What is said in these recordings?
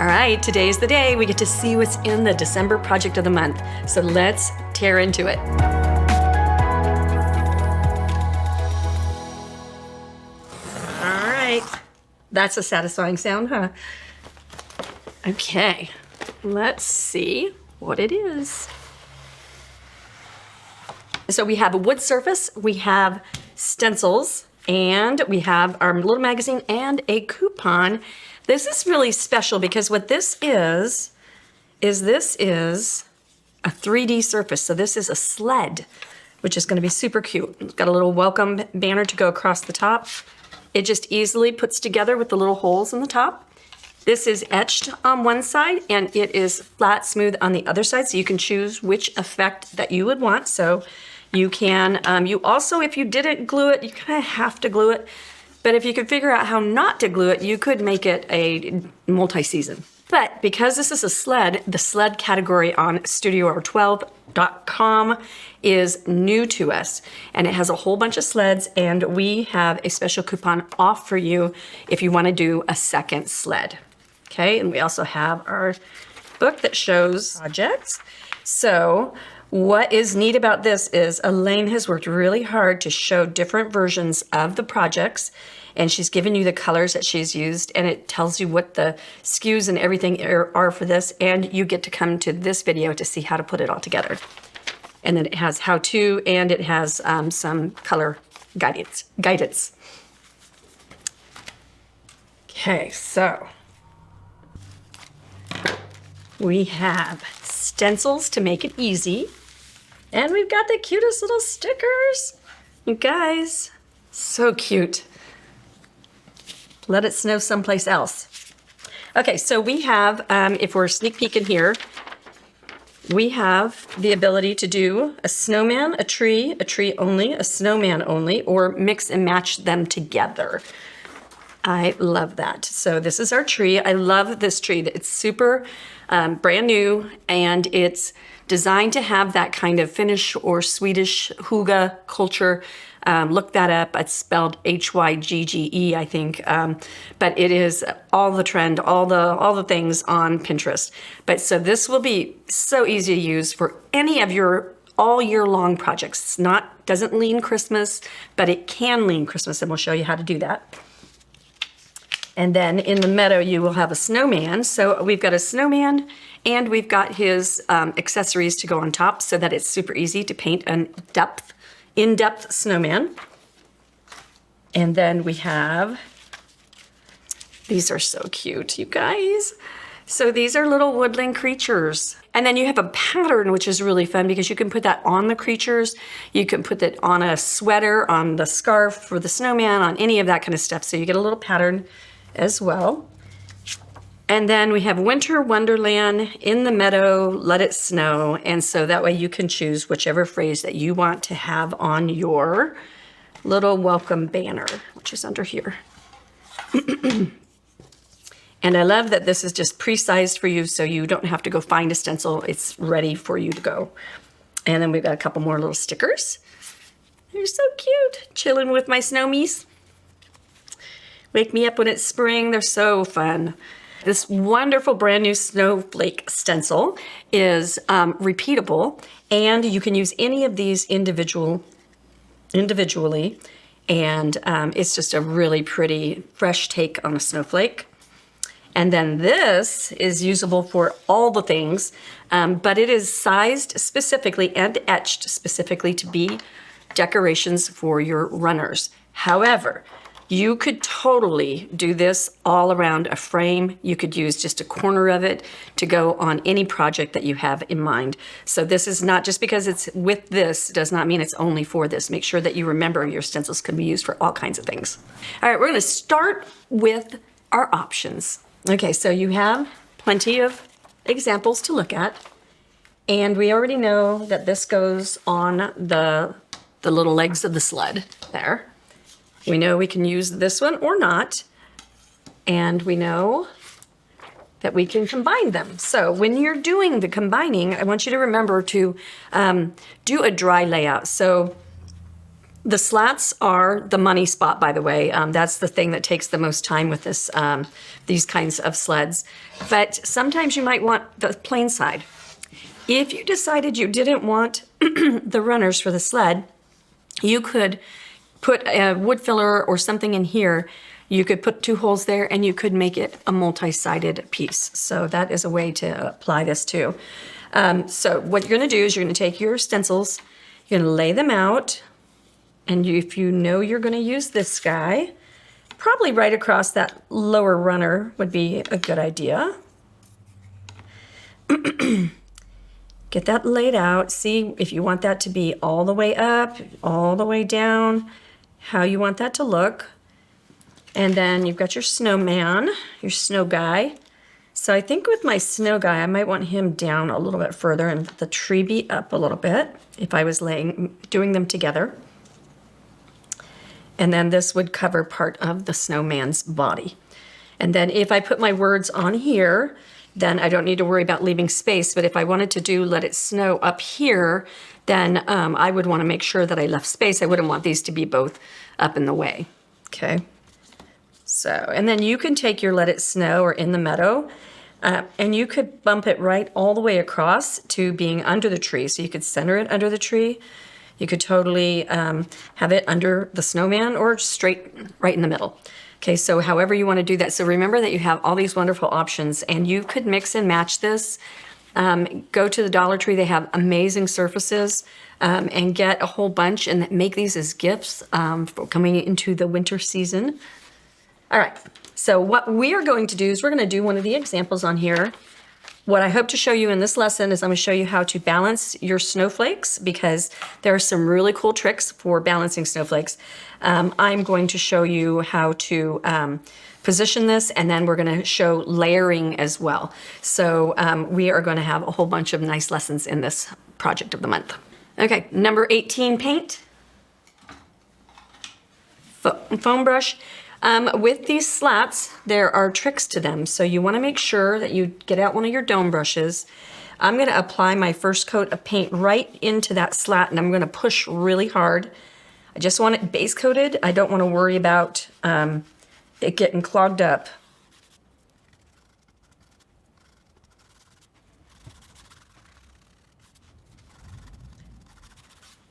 All right, today's the day we get to see what's in the December project of the month. So let's tear into it. All right, that's a satisfying sound, huh? Okay, let's see what it is. So we have a wood surface, we have stencils, and we have our little magazine and a coupon. This is really special because what this is this is a 3D surface. So this is a sled, which is going to be super cute. It's got a little welcome banner to go across the top. It just easily puts together with the little holes in the top. This is etched on one side and it is flat smooth on the other side. So you can choose which effect that you would want. So you can, you also, if you didn't glue it, you kind of have to glue it. But if you could figure out how not to glue it, you could make it a multi-season. But because this is a sled, the sled category on StudioR12.com is new to us. And it has a whole bunch of sleds, and we have a special coupon off for you if you want to do a second sled. Okay, and we also have our book that shows projects. So what is neat about this is Elaine has worked really hard to show different versions of the projects, and she's given you the colors that she's used, and it tells you what the SKUs and everything are for this, and you get to come to this video to see how to put it all together. And then it has how to, and it has some color guidance. Okay, so we have stencils to make it easy. And we've got the cutest little stickers. You guys, so cute. Let it snow someplace else. Okay, so we have, if we're sneak peeking here, we have the ability to do a snowman, a tree only, a snowman only, or mix and match them together. I love that. So this is our tree. I love this tree. It's super brand new, and it's designed to have that kind of Finnish or Swedish hygge culture. Look that up. It's spelled Hygge, I think. But it is all the trend, all the things on Pinterest. But so this will be so easy to use for any of your all year long projects. Doesn't lean Christmas, but it can lean Christmas, and we'll show you how to do that. And then in the meadow, you will have a snowman. So we've got a snowman, and we've got his accessories to go on top so that it's super easy to paint an in-depth snowman. And then we have, these are so cute, you guys. So these are little woodland creatures. And then you have a pattern, which is really fun because you can put that on the creatures. You can put it on a sweater, on the scarf for the snowman, on any of that kind of stuff. So you get a little pattern as well. And then we have Winter Wonderland, in the meadow, let it snow. And so that way you can choose whichever phrase that you want to have on your little welcome banner, which is under here. And I love that this is just pre-sized for you, so you don't have to go find a stencil. It's ready for you to go. And then we've got a couple more little stickers. They're so cute. Chilling with my snowmies. Wake me up when it's spring. They're so fun. This wonderful brand new Snowflake stencil is repeatable, and you can use any of these individually, and it's just a really pretty fresh take on a snowflake. And then this is usable for all the things, but it is sized specifically and etched specifically to be decorations for your runners. However, you could totally do this all around a frame. You could use just a corner of it to go on any project that you have in mind. So this is not just because it's with this, does not mean it's only for this. Make sure that you remember your stencils can be used for all kinds of things. All right, we're gonna start with our options. Okay, so you have plenty of examples to look at. And we already know that this goes on the little legs of the sled there. We know we can use this one or not, and we know that we can combine them. So when you're doing the combining, I want you to remember to do a dry layout. So The slats are the money spot, by the way. That's the thing that takes the most time with this, these kinds of sleds. But sometimes you might want the plain side. If you decided you didn't want the runners for the sled, you could put a wood filler or something in here. You could put 2 holes there and you could make it a multi-sided piece. So that is a way to apply this too. So what you're gonna do is you're gonna take your stencils, you're gonna lay them out, and if you know you're gonna use this guy, probably right across that lower runner would be a good idea. Get that laid out. See if you want that to be all the way up, all the way down, how you want that to look. And then you've got your snowman, your snow guy. So I think with my snow guy, I might want him down a little bit further and the tree be up a little bit if I was doing them together. And then this would cover part of the snowman's body. And then if I put my words on here, then I don't need to worry about leaving space. But if I wanted to do let it snow up here, then I would want to make sure that I left space. I wouldn't want these to be both up in the way. Okay. So, and then you can take your let it snow or in the meadow, and you could bump it right all the way across to being under the tree. So you could center it under the tree. You could totally have it under the snowman or straight right in the middle. Okay, so however you want to do that. So remember that you have all these wonderful options and you could mix and match this. Go to the Dollar Tree, they have amazing surfaces, and get a whole bunch and make these as gifts for coming into the winter season. All right, so what we are going to do is we're going to do one of the examples on here. What I hope to show you in this lesson is I'm going to show you how to balance your snowflakes, because there are some really cool tricks for balancing snowflakes. I'm going to show you how to position this, and then we're going to show layering as well. So we are going to have a whole bunch of nice lessons in this project of the month. Okay, number 18, paint. Foam brush. With these slats, there are tricks to them. So you want to make sure that you get out one of your dome brushes. I'm going to apply my first coat of paint right into that slat, and I'm going to push really hard. I just want it base coated. I don't want to worry about it getting clogged up.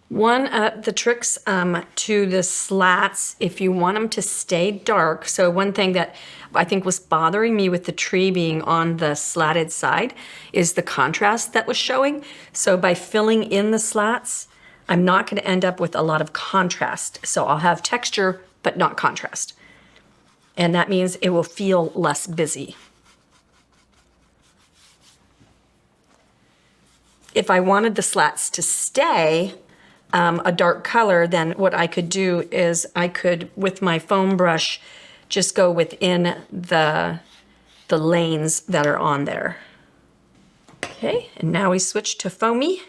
One of the tricks to the slats, if you want them to stay dark, so one thing that I think was bothering me with the tree being on the slatted side is the contrast that was showing. So by filling in the slats, I'm not going to end up with a lot of contrast. So I'll have texture, but not contrast. And that means it will feel less busy. If I wanted the slats to stay a dark color, then what I could do is I could, with my foam brush, just go within the lanes that are on there. Okay, and now we switch to foamy.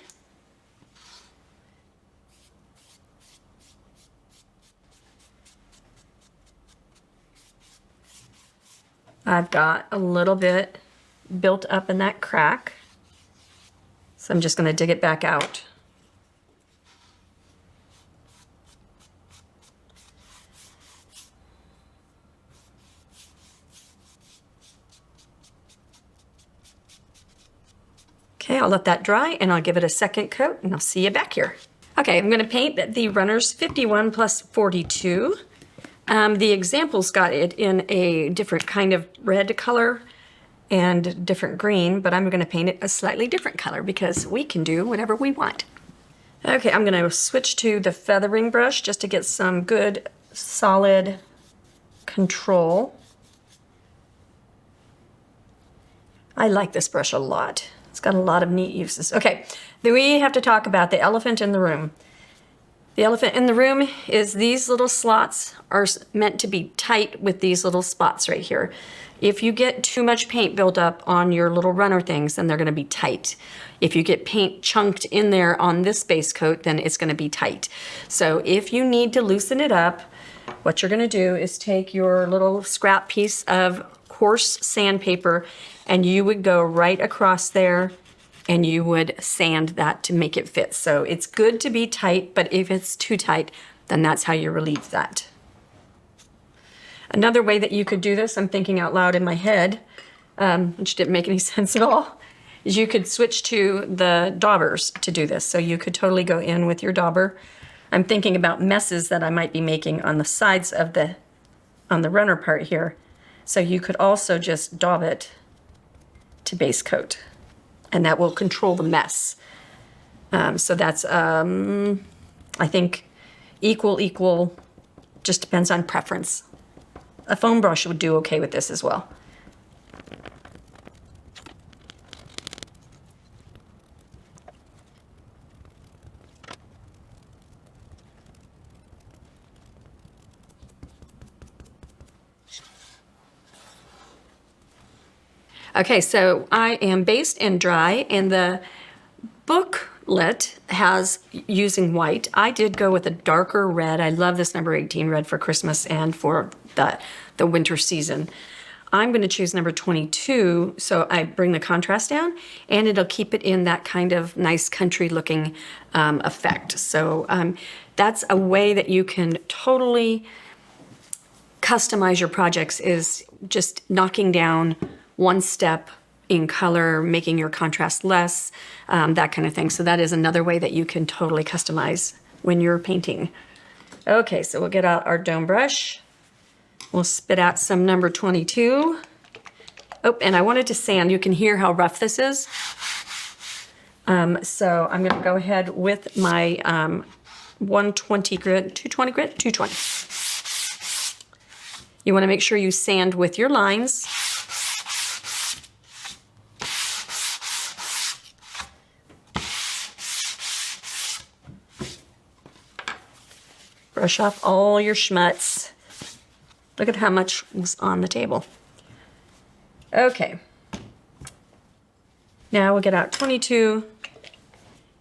I've got a little bit built up in that crack, so I'm just going to dig it back out. Okay, I'll let that dry and I'll give it a second coat and I'll see you back here. Okay, I'm going to paint the runners 51 plus 42. The examples got it in a different kind of red color and different green, but I'm going to paint it a slightly different color because we can do whatever we want. Okay, I'm going to switch to the feathering brush just to get some good solid control. I like this brush a lot. It's got a lot of neat uses. Okay, then we have to talk about the elephant in the room. The elephant in the room is these little slots are meant to be tight with these little spots right here. If you get too much paint built up on your little runner things, then they're going to be tight. If you get paint chunked in there on this base coat, then it's going to be tight. So if you need to loosen it up, what you're going to do is take your little scrap piece of coarse sandpaper and you would go right across there and you would sand that to make it fit. So it's good to be tight, but if it's too tight, then that's how you relieve that. Another way that you could do this, I'm thinking out loud in my head, which didn't make any sense at all, is you could switch to the daubers to do this. So you could totally go in with your dauber. I'm thinking about messes that I might be making on the sides of on the runner part here. So you could also just daub it to base coat, and that will control the mess. So that's, I think, equal, just depends on preference. A foam brush would do okay with this as well. Okay, so I am based and dry, and the booklet has using white. I did go with a darker red. I love this number 18 red for Christmas and for the winter season. I'm going to choose number 22, so I bring the contrast down, and it'll keep it in that kind of nice country looking effect. So that's a way that you can totally customize your projects, is just knocking down one step in color, making your contrast less, that kind of thing. So that is another way that you can totally customize when you're painting. Okay, so we'll get out our dome brush. We'll spit out some number 22. Oh, and I wanted to sand. You can hear how rough this is. So I'm going to go ahead with my 120 grit, 220 grit, 220. You want to make sure you sand with your lines. Brush off all your schmutz. Look at how much was on the table. Okay. Now we'll get out 22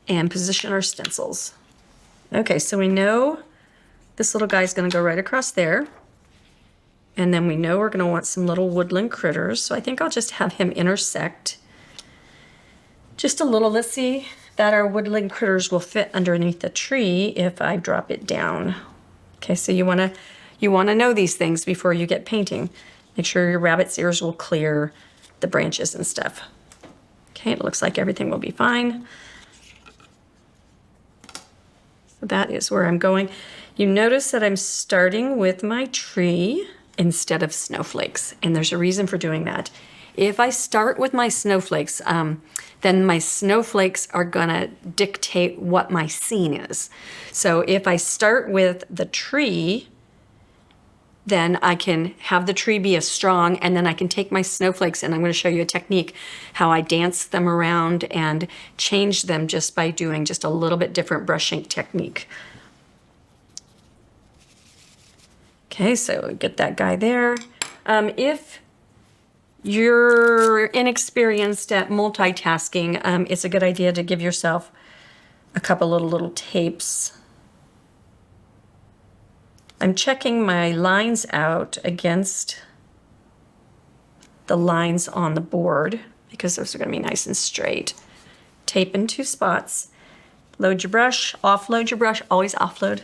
and position our stencils. Okay, so we know this little guy's gonna go right across there. And then we know we're gonna want some little woodland critters. So I think I'll just have him intersect just a little. Let's see that our woodland critters will fit underneath the tree if I drop it down. Okay, so you wanna know these things before you get painting. Make sure your rabbit's ears will clear the branches and stuff. Okay, it looks like everything will be fine. So that is where I'm going. You notice that I'm starting with my tree instead of snowflakes, and there's a reason for doing that. If I start with my snowflakes, then my snowflakes are gonna dictate what my scene is. So if I start with the tree, then I can have the tree be a strong, and then I can take my snowflakes, and I'm going to show you a technique how I dance them around and change them just by doing just a little bit different brushing technique. Okay, so get that guy there. If you're inexperienced at multitasking, it's a good idea to give yourself a couple of little tapes. I'm checking my lines out against the lines on the board because those are going to be nice and straight. Tape in 2 spots. Load your brush, offload your brush, always offload.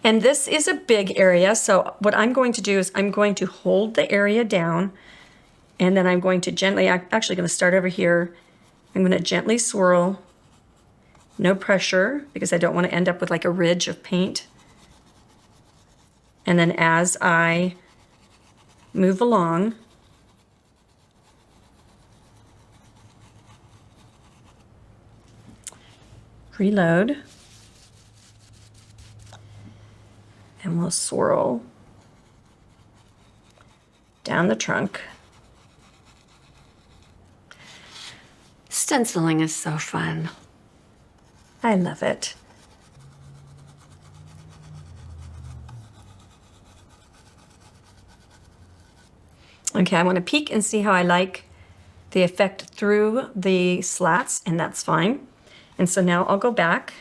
And this is a big area, so what I'm going to do is I'm going to hold the area down, and then I'm going to gently, I'm actually going to start over here. I'm going to gently swirl. No pressure, because I don't want to end up with like a ridge of paint. And then as I move along, reload, and we'll swirl down the trunk. Stenciling is so fun. I love it. Okay, I want to peek and see how I like the effect through the slats, and that's fine. And so now I'll go back.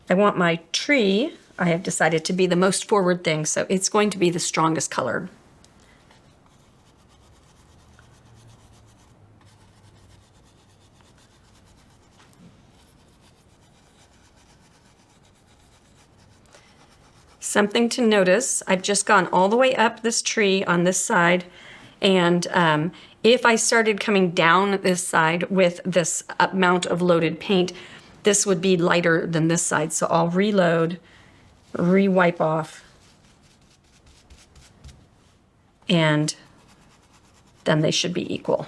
I want my tree, I have decided, to be the most forward thing, so it's going to be the strongest colored. something to notice. I've just gone all the way up this tree on this side, and if I started coming down this side with this amount of loaded paint, this would be lighter than this side. So I'll reload, re-wipe off, and then they should be equal.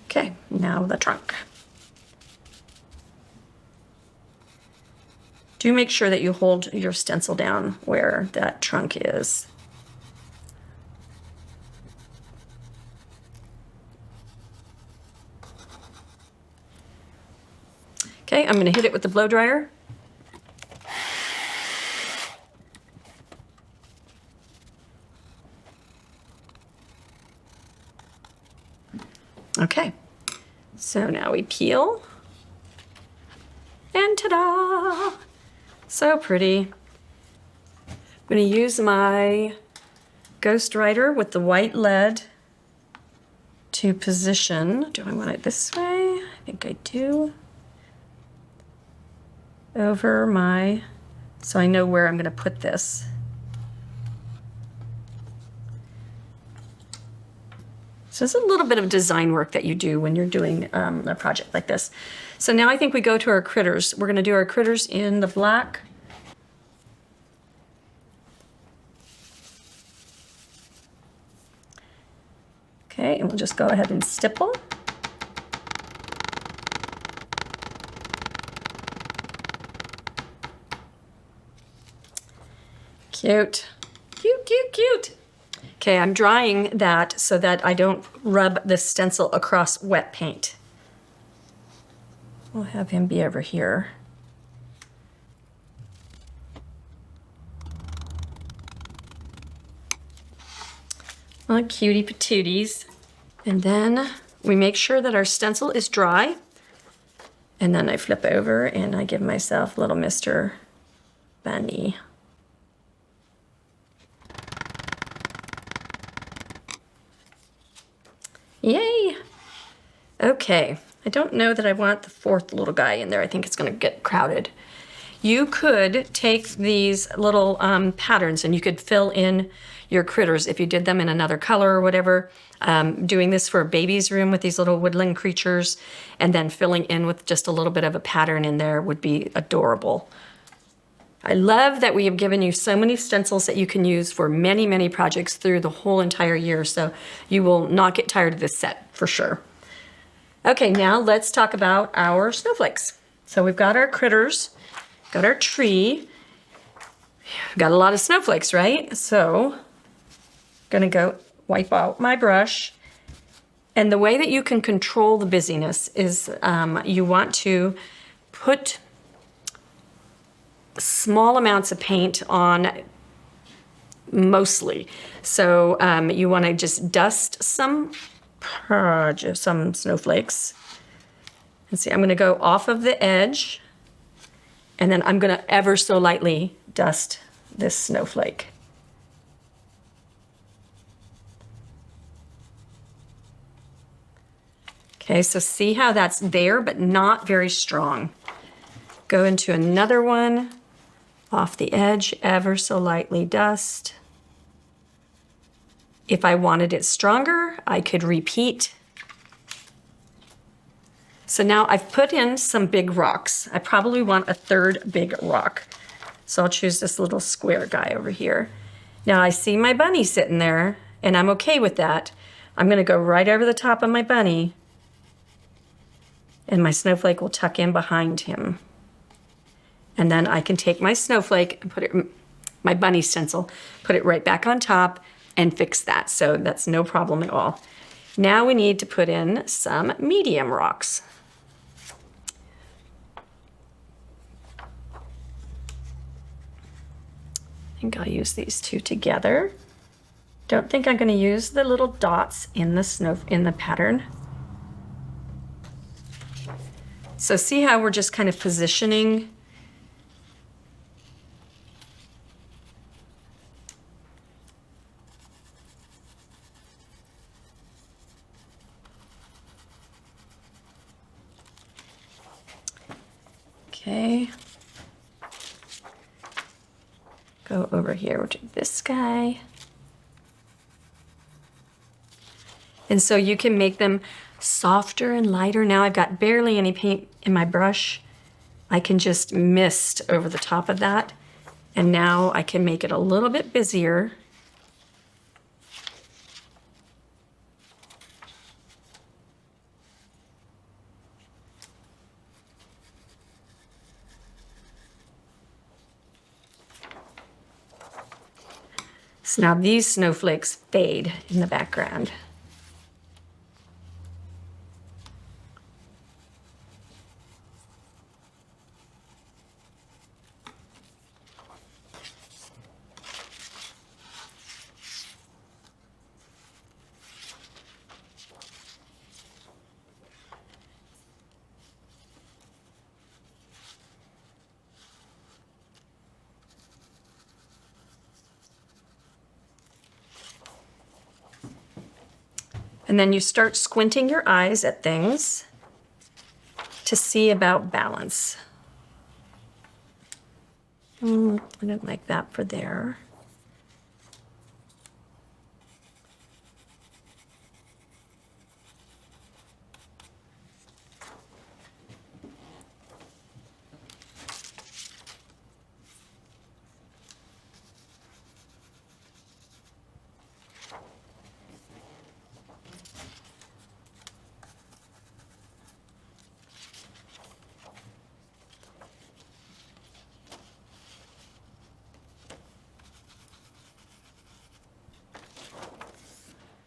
Okay, now the trunk. Do make sure that you hold your stencil down where that trunk is. Okay, I'm going to hit it with the blow dryer. Okay, so now we peel, and ta-da! So pretty. I'm going to use my Ghost Writer with the white lead to position. Do I want it this way? I think I do. Over my, so I know where I'm going to put this. So it's a little bit of design work that you do when you're doing a project like this. So now I think we go to our critters. We're going to do our critters in the black. Okay, and we'll just go ahead and stipple. Cute, cute, cute, cute. Okay, I'm drying that so that I don't rub the stencil across wet paint. We'll have him be over here. Oh, cutie patooties. And then we make sure that our stencil is dry. And then I flip over and I give myself little Mr. Bunny. Yay! Okay, I don't know that I want the fourth little guy in there. I think it's going to get crowded. You could take these little patterns and you could fill in your critters if you did them in another color or whatever. Doing this for a baby's room with these little woodland creatures and then filling in with just a little bit of a pattern in there would be adorable. I love that we have given you so many stencils that you can use for many, many projects through the whole entire year, so you will not get tired of this set for sure. Okay, now let's talk about our snowflakes. So we've got our critters, got our tree, got a lot of snowflakes, right? So I'm gonna go wipe out my brush. And the way that you can control the busyness is you want to put small amounts of paint on mostly. So you want to just dust some snowflakes. And see, I'm going to go off of the edge, and then I'm going to ever so lightly dust this snowflake. Okay, so see how that's there, but not very strong. Go into another one. Off the edge, ever so lightly dust. If I wanted it stronger, I could repeat. So now I've put in some big rocks. I probably want a third big rock. So I'll choose this little square guy over here. Now I see my bunny sitting there, and I'm okay with that. I'm gonna go right over the top of my bunny, and my snowflake will tuck in behind him. And then I can take my snowflake and put it, my bunny stencil, put it right back on top and fix that. So that's no problem at all. Now we need to put in some medium rocks. I think I'll use these two together. Don't think I'm going to use the little dots in the pattern. So see how we're just kind of positioning Okay. Go over here to this guy. And so you can make them softer and lighter. Now I've got barely any paint in my brush. I can just mist over the top of that. And now I can make it a little bit busier. So now these snowflakes fade in the background. And then you start squinting your eyes at things to see about balance. I don't like that for there.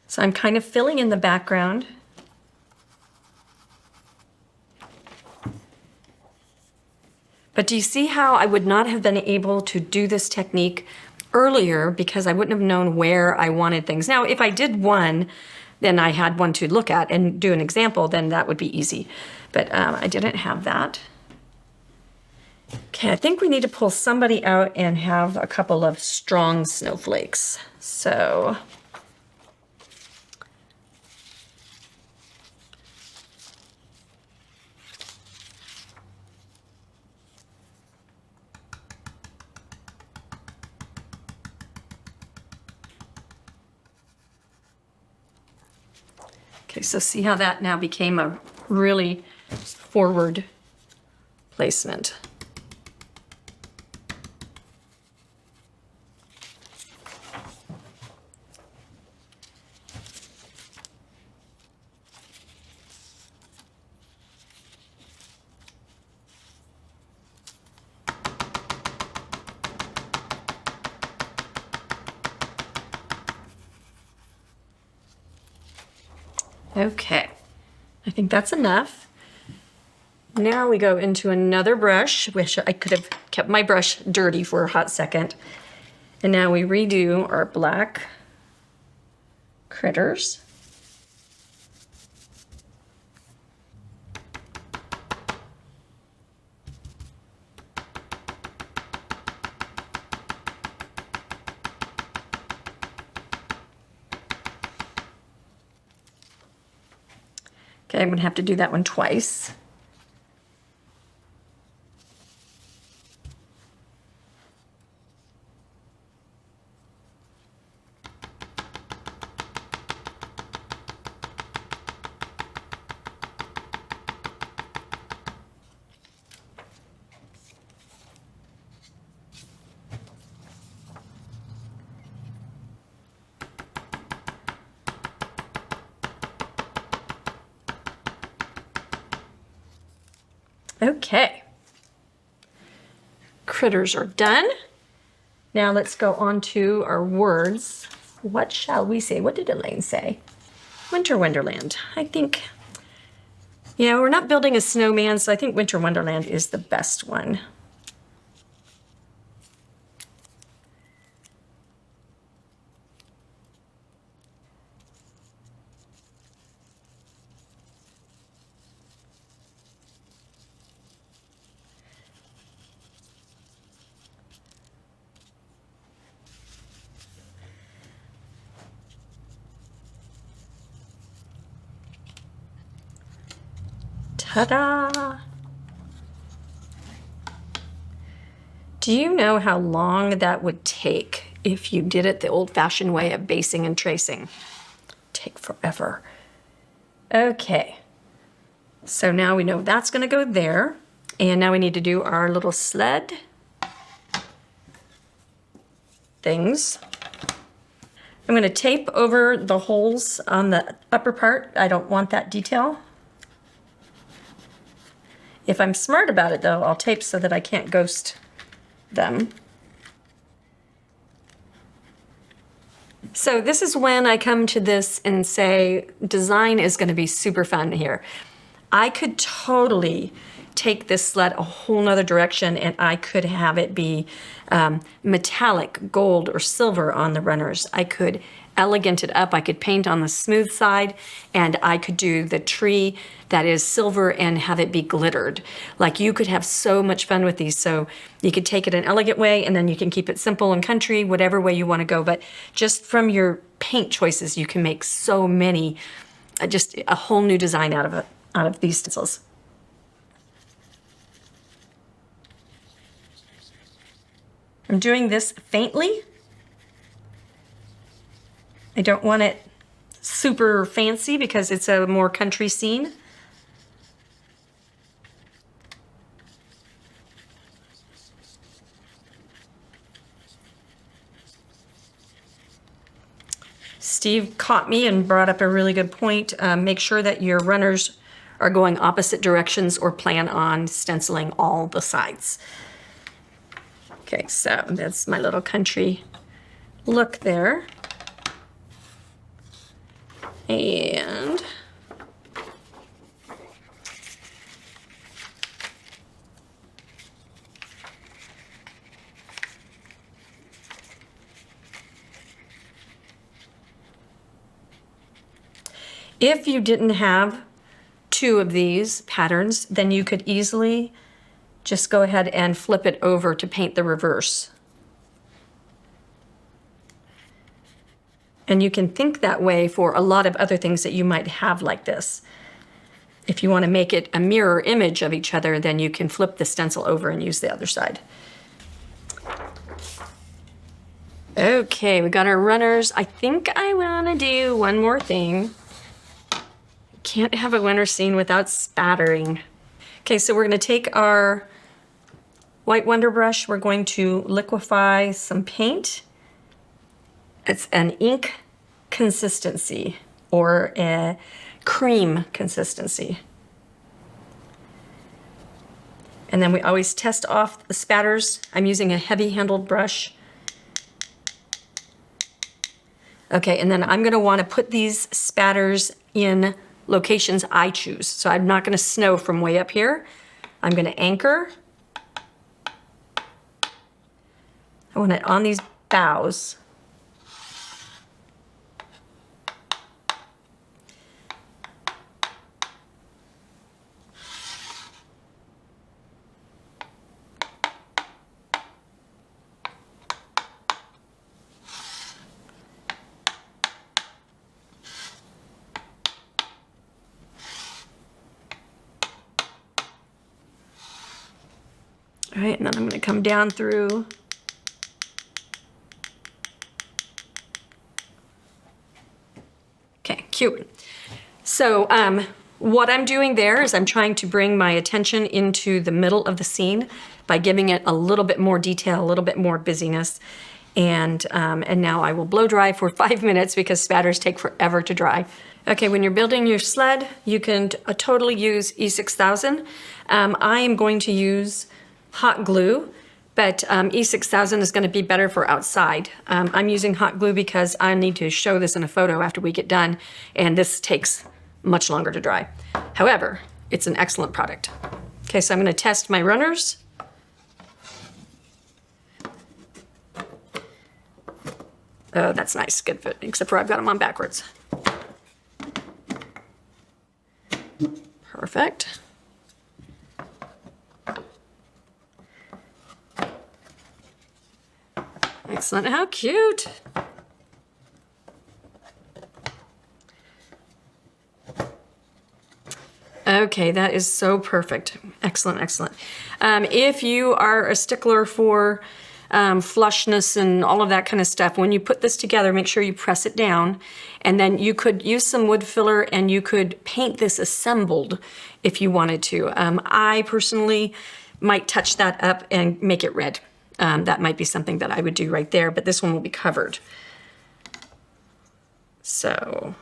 So I'm kind of filling in the background. But do you see how I would not have been able to do this technique earlier because I wouldn't have known where I wanted things. Now, if I did one, then I had one to look at and do an example, then that would be easy. But I didn't have that. Okay, I think we need to pull somebody out and have a couple of strong snowflakes. So okay, so see how that now became a really forward placement. Okay, I think that's enough. Now we go into another brush. Wish I could have kept my brush dirty for a hot second. And now we redo our black critters. Okay, I'm gonna have to do that one twice. Okay, critters are done. Now let's go on to our words. What shall we say? What did Elaine say? Winter Wonderland. I think, yeah, we're not building a snowman, so I think Winter Wonderland is the best one. Ta-da! Do you know how long that would take if you did it the old-fashioned way of basing and tracing? Take forever. Okay, so now we know that's gonna go there. And now we need to do our little sled things. I'm gonna tape over the holes on the upper part. I don't want that detail. If I'm smart about it though, I'll tape so that I can't ghost them. So this is when I come to this and say, design is gonna be super fun here. I could totally take this sled a whole nother direction and I could have it be metallic, gold, or silver on the runners. I could elegant it up. I could paint on the smooth side and I could do the tree that is silver and have it be glittered. Like you could have so much fun with these. So you could take it an elegant way and then you can keep it simple and country, whatever way you want to go. But just from your paint choices, you can make so many, just a whole new design out of these stencils. I'm doing this faintly. I don't want it super fancy because it's a more country scene. Steve caught me and brought up a really good point. Make sure that your runners are going opposite directions or plan on stenciling all the sides. Okay, so that's my little country look there. And if you didn't have two of these patterns, then you could easily just go ahead and flip it over to paint the reverse. And you can think that way for a lot of other things that you might have like this. If you want to make it a mirror image of each other, then you can flip the stencil over and use the other side. Okay, we got our runners. I think I want to do one more thing. Can't have a winter scene without spattering. Okay, so we're going to take our white Wonder Brush. We're going to liquefy some paint. It's an ink consistency or a cream consistency. And then we always test off the spatters. I'm using a heavy-handled brush. Okay, and then I'm gonna wanna put these spatters in locations I choose. So I'm not gonna snow from way up here. I'm gonna anchor. I want it on these boughs. All right, and then I'm going to come down through. Okay, cute. So what I'm doing there is I'm trying to bring my attention into the middle of the scene by giving it a little bit more detail, a little bit more busyness. And now I will blow dry for 5 minutes because spatters take forever to dry. Okay, when you're building your sled, you can totally use E6000. I am going to use hot glue, but E6000 is going to be better for outside. I'm using hot glue because I need to show this in a photo after we get done, and this takes much longer to dry. However, it's an excellent product. Okay, so I'm going to test my runners. Oh, that's nice, good fit, except for I've got them on backwards. Perfect. Excellent, how cute. Okay, that is so perfect. Excellent, excellent. If you are a stickler for flushness and all of that kind of stuff, when you put this together, make sure you press it down, and then you could use some wood filler and you could paint this assembled if you wanted to. I personally might touch that up and make it red. That might be something that I would do right there, but this one will be covered. So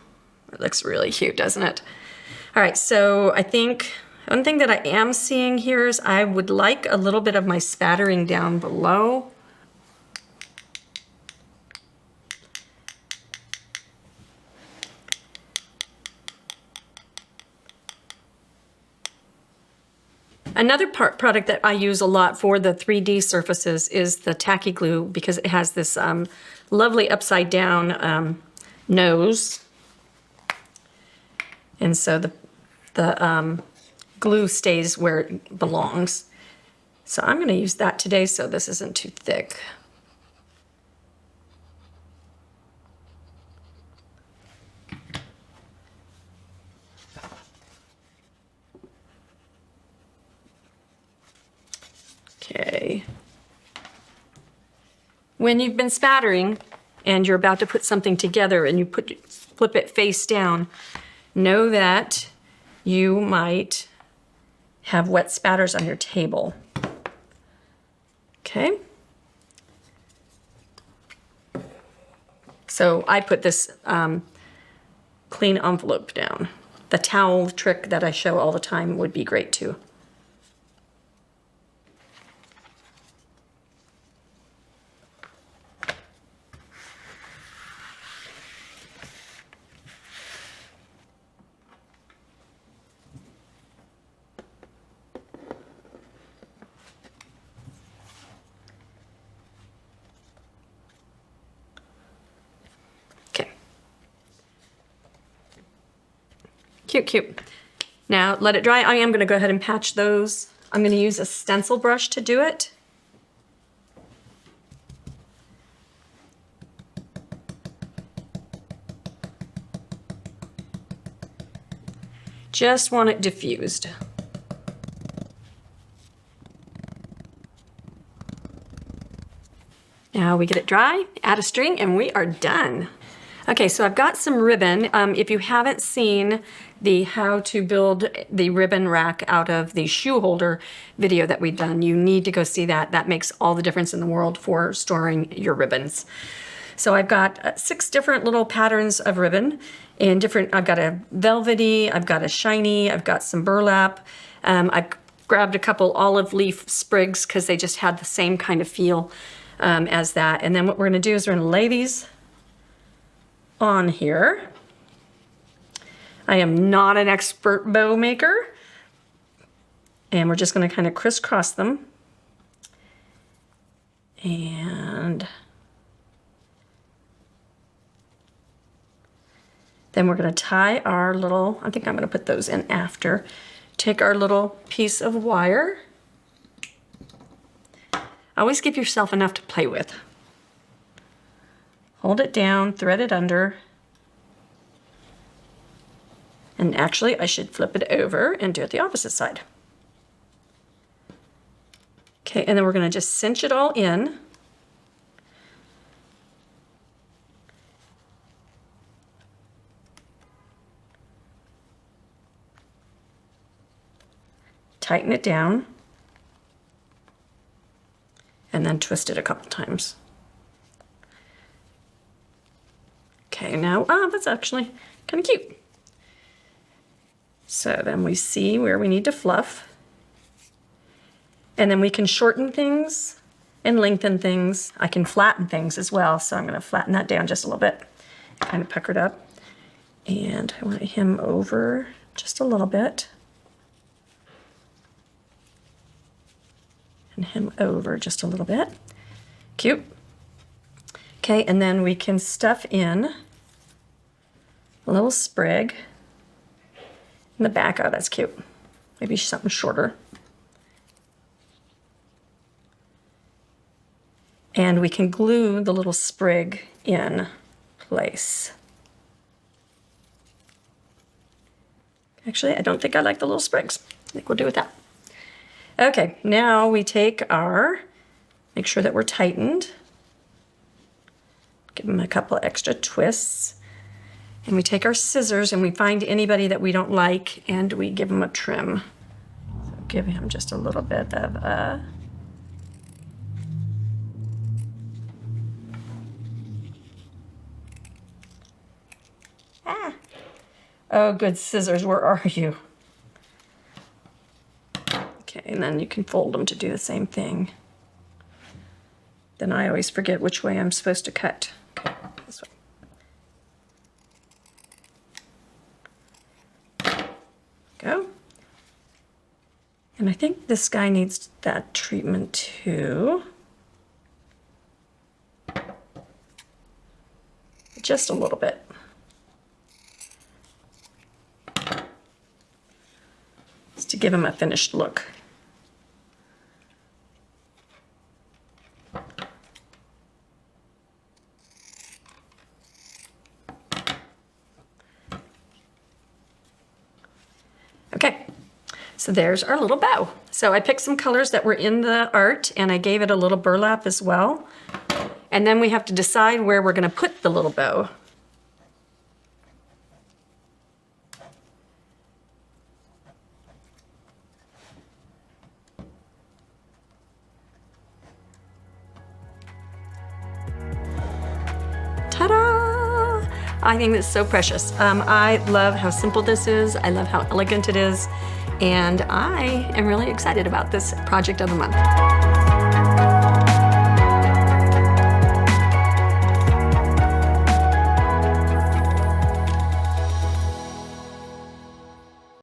it looks really cute, doesn't it? All right, so I think one thing that I am seeing here is I would like a little bit of my spattering down below. Another product that I use a lot for the 3D surfaces is the tacky glue, because it has this lovely upside down nose. And so the glue stays where it belongs. So I'm going to use that today so this isn't too thick. Okay. When you've been spattering and you're about to put something together and you flip it face down, know that you might have wet spatters on your table. Okay. So I put this clean envelope down. The towel trick that I show all the time would be great too. Cute, cute. Now let it dry. I am going to go ahead and patch those. I'm going to use a stencil brush to do it. Just want it diffused. Now we get it dry, add a string, and we are done. Okay, so I've got some ribbon. If you haven't seen the how to build the ribbon rack out of the shoe holder video that we've done, you need to go see that. That makes all the difference in the world for storing your ribbons. So I've got 6 different little patterns of ribbon in different, I've got a velvety, I've got a shiny, I've got some burlap. I've grabbed a couple olive leaf sprigs because they just had the same kind of feel as that. And then what we're gonna do is we're gonna lay these on here. I am not an expert bow maker, and we're just going to kind of crisscross them, and then we're going to tie our little, I think I'm going to put those in after, take our little piece of wire. Always give yourself enough to play with. Hold it down, thread it under. And actually, I should flip it over and do it the opposite side. Okay, and then we're going to just cinch it all in. Tighten it down. And then twist it a couple times. Okay, now, that's actually kind of cute. So then we see where we need to fluff. And then we can shorten things and lengthen things. I can flatten things as well, so I'm going to flatten that down just a little bit. Kind of puckered up. And I want to hem over just a little bit. And hem over just a little bit. Cute. Okay, and then we can stuff in a little sprig in the back. Oh, that's cute. Maybe something shorter. And we can glue the little sprig in place. Actually, I don't think I like the little sprigs. I think we'll do with that. Okay, now we take make sure that we're tightened. Give them a couple extra twists. And we take our scissors and we find anybody that we don't like and we give them a trim. So give him just a little bit of Oh, good scissors, where are you? Okay, and then you can fold them to do the same thing. Then I always forget which way I'm supposed to cut. Okay, this way. Go. And I think this guy needs that treatment too. Just a little bit. Just to give him a finished look. Okay, so there's our little bow. So I picked some colors that were in the art and I gave it a little burlap as well. And then we have to decide where we're going to put the little bow. Ta-da! I think it's so precious. I love how simple this is. I love how elegant it is. And I am really excited about this project of the month.